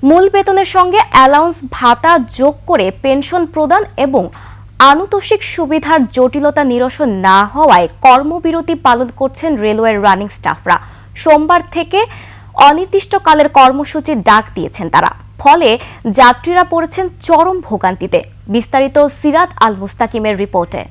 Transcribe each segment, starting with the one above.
মূল বেতনের সঙ্গে অ্যালাউন্স ভাতা যোগ করে পেনশন প্রদান এবং আনুতোষিক সুবিধার জটিলতা নিরসন না হওয়ায় কর্মবিরতি পালন করছেন রেলওয়ের রানিং স্টাফরা। সোমবার থেকে অনির্দিষ্টকালের কর্মসূচির ডাক দিয়েছেন তারা। ফলে যাত্রীরা পড়েছেন চরম ভোগান্তিতে। বিস্তারিত সিরাত আল মুস্তাকিমের রিপোর্টে।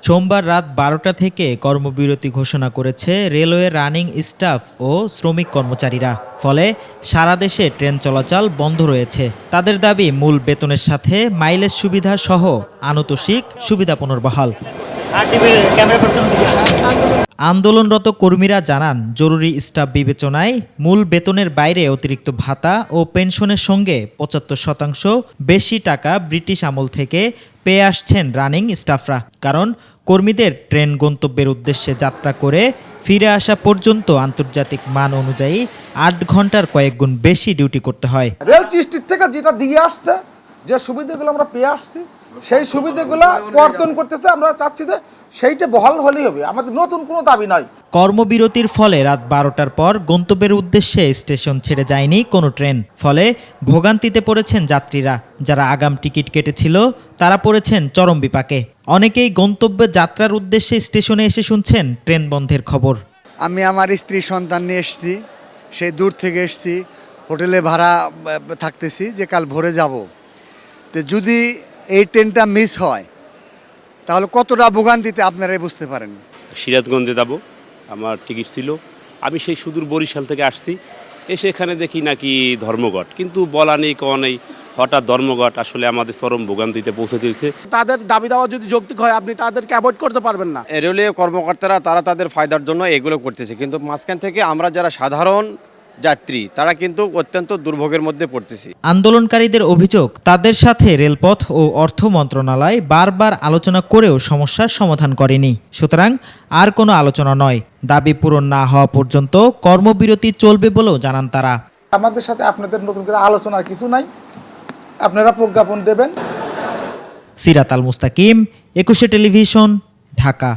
সোমবার রাত 12টা থেকে কর্মবিরতি ঘোষণা করেছে রেলওয়ে রানিং স্টাফ ও শ্রমিক কর্মচারীরা। ফলে সারা দেশে ট্রেন চলাচল বন্ধ রয়েছে। তাদের দাবি মূল বেতনের সাথে মাইলেজ সুবিধা সহ আনুতোষিক সুবিধা পুনর্বহাল। আন্দোলনরত কর্মীরা জানান, জরুরি স্টাফ বিবেচনায় মূল বেতনের বাইরে অতিরিক্ত ভাতা ও পেনশনের সঙ্গে 75% বেশি টাকা ব্রিটিশ আমল থেকে পেয়ে আসছেন রানিং স্টাফরা। কারণ কর্মীদের ট্রেন গন্তব্যের উদ্দেশ্যে যাত্রা করে ফিরে আসা পর্যন্ত আন্তর্জাতিক মান অনুযায়ী 8 ঘন্টার কয়েক গুণ বেশি ডিউটি করতে হয়। রেল চিস্টির থেকে যেটা দিয়ে আসছে, যে সুবিধাগুলো আমরা পেয়ে আসছি, সেই সুবিধাগুলো কর্তন করতেছে। আমরা চাচ্ছি যে সেইটা বহাল হলেই হবে, আমাদের নতুন কোনো দাবি নাই। কর্মবিরতির ফলে রাত 12টার পর গন্তব্যের উদ্দেশ্যে স্টেশন ছেড়ে যায়নি কোনো ট্রেন। ফলে ভোগান্তিতে পড়েছেন যাত্রীরা। যারা আগাম টিকিট কেটেছিল তারা পড়েছেন চরম বিপাকে। অনেকেই গন্তব্যে যাত্রার উদ্দেশ্যে স্টেশনে এসে শুনছেন ট্রেন বন্ধের খবর। আমি আমার স্ত্রী সন্তান নিয়ে এসেছি, সেই দূর থেকে এসেছি, হোটেলে ভাড়া থাকতেছি যে কাল ভোরে যাব। তো যদি এই ট্রেনটা মিস হয় তাহলে কতটা ভোগান্তিতে আপনারাই বুঝতে পারেন। সিরাজগঞ্জে যাব, আমার টিকিট ছিল। আমি সেই সুদূর বরিশাল থেকে আসছি, এসে এখানে দেখি নাকি ধর্মঘট, কিন্তু বলা নেই কওয়া নেই, হঠাৎ ধর্মঘট আসলে আমাদের চরম ভোগান্তিতে পৌঁছে দিয়েছে। তাদের দাবি দেওয়া যদি যৌক্তিক হয়, আপনি তাদেরকে অ্যাভয়েড করতে পারবেন না। রেলওয়ে কর্মকর্তারা তারা তাদের ফায়দার জন্য এগুলো করতেছে, কিন্তু মাঝখান থেকে আমরা যারা সাধারণ যাত্রী তারা কিন্তু অত্যন্ত দুর্ভোগের মধ্যে পড়তেছি। আন্দোলনকারীদের অভিযোগ, তাদের সাথে রেলপথ ও অর্থ মন্ত্রণালয় বারবার আলোচনা করেও সমস্যার সমাধান করেনি। সুতরাং আর কোনো আলোচনা নয়, দাবি পূরণ না হওয়া পর্যন্ত কর্মবিরতি চলবে বলেও জানান তারা। আমাদের সাথে আপনাদের নতুন করে আলোচনার কিছু নাই, আপনারা প্রজ্ঞাপন দেবেন। সিরাত আল মুস্তাকিম, 21 টেলিভিশন, ঢাকা।